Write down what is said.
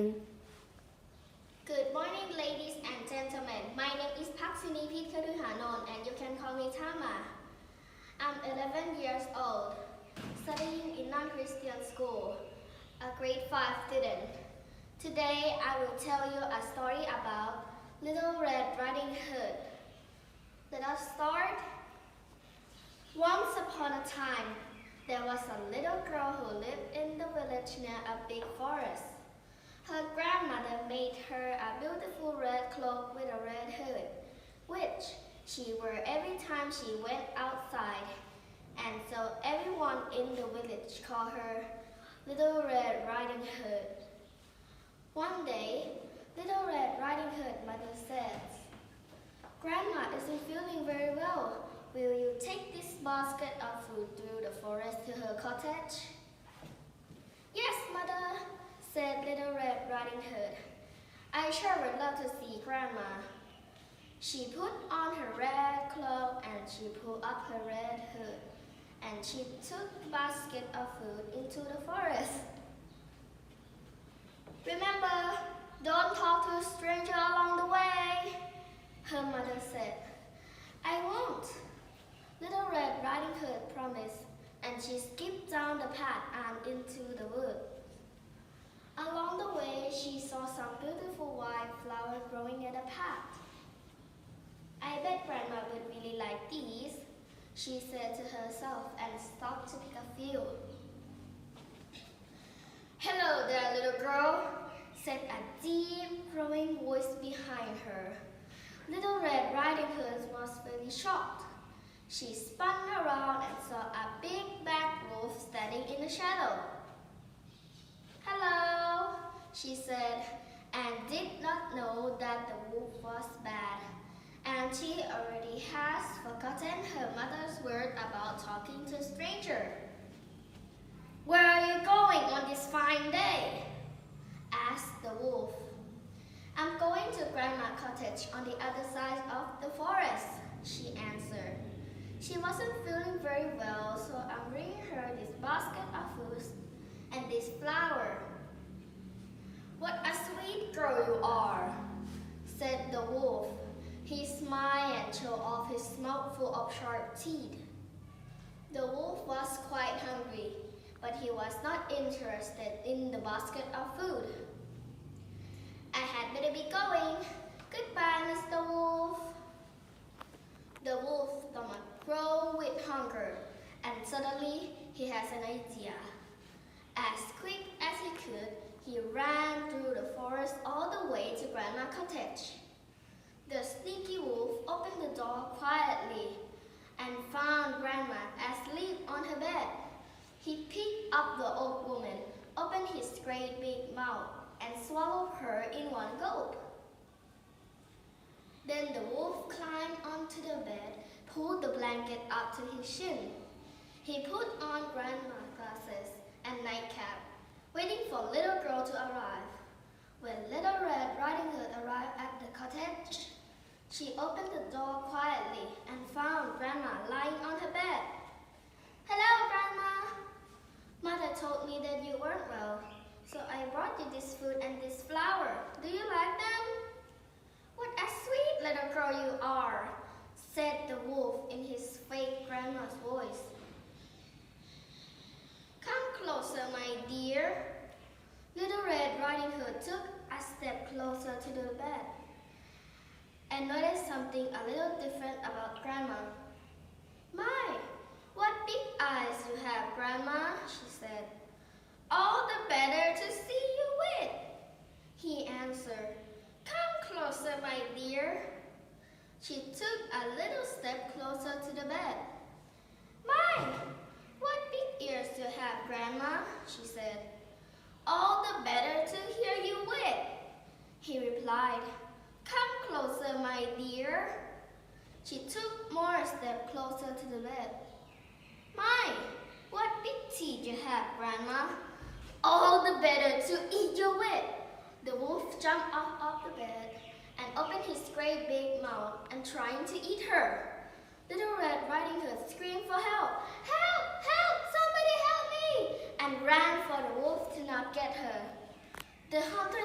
Good morning, ladies and gentlemen. My name is Pit and you can call me Tama. I'm 11 years old, studying in non-Christian school, a grade 5 student. Today, I will tell you a story about Little Red Riding Hood. Let us start. Once upon a time, there was a little girl who lived in the village near a big forest. Her grandmother made her a beautiful red cloak with a red hood, which she wore every time she went outside, and so everyone in the village called her Little Red Riding Hood. One day, Little Red Riding Hood's mother said, "Grandma isn't feeling very well. Will you take this basket of food through the forest to her cottage?" "Yes, Mother," said Little Red Riding Hood. "I sure would love to see Grandma." She put on her red cloak and she pulled up her red hood, and she took the basket of food into the forest. "Remember, don't talk to a stranger along the way," her mother said. "I won't," Little Red Riding Hood promised, and she skipped down the path and into the woods. Along the way, she saw some beautiful white flowers growing in the path. "I bet Grandma would really like these," she said to herself and stopped to pick a few. "Hello there, little girl," said a deep, growing voice behind her. Little Red Riding Hood was very shocked. She spun around and saw a big black wolf standing in the shadow. "Hello," she said, and did not know that the wolf was bad, and she already has forgotten her mother's word about talking to a stranger. "Where are you going on this fine day?" asked the wolf. "I'm going to Grandma's cottage on the other side of the forest," she answered. "She wasn't feeling very well, so I'm bringing her this basket of food and this flower." "What a sweet girl you are," said the wolf. He smiled and showed off his mouth full of sharp teeth. The wolf was quite hungry, but he was not interested in the basket of food. "I had better be going. Goodbye, Mr. Wolf." The wolf's stomach growled with hunger, and suddenly he has an idea. As quick as he could, he ran through the forest all the way to Grandma's cottage. The sneaky wolf opened the door quietly and found Grandma asleep on her bed. He picked up the old woman, opened his great big mouth, and swallowed her in one gulp. Then the wolf climbed onto the bed, pulled the blanket up to his chin. He put on Grandma's glasses and nightcap, waiting for little girl to arrive. When Little Red Riding Hood arrived at the cottage, she opened the door quietly and found Grandma lying on her bed. "Hello, Grandma. Mother told me that you weren't well, so I brought you this food and this flower. Do you like them?" "What a sweet little girl you are," said the wolf in his fake grandma's voice. "Come closer, my dear." Little Red Riding Hood took a step closer to the bed and noticed something a little different about Grandma. "My, what big eyes you have, Grandma," she said. "All the better to see you with," he answered. "Come closer, my dear." She took a little step closer to the bed. "My, what big ears you have, Grandma," she said. "All the better to hear you with," he replied. "Come closer, my dear." She took more step closer to the bed. "My, what big teeth you have, Grandma. All the better to eat you with." The wolf jumped off of the bed and opened his great big mouth and trying to eat her. Little Red Riding Hood screamed for help. "Help! Help! Somebody help me!" and ran for the wolf to not get her. The hunter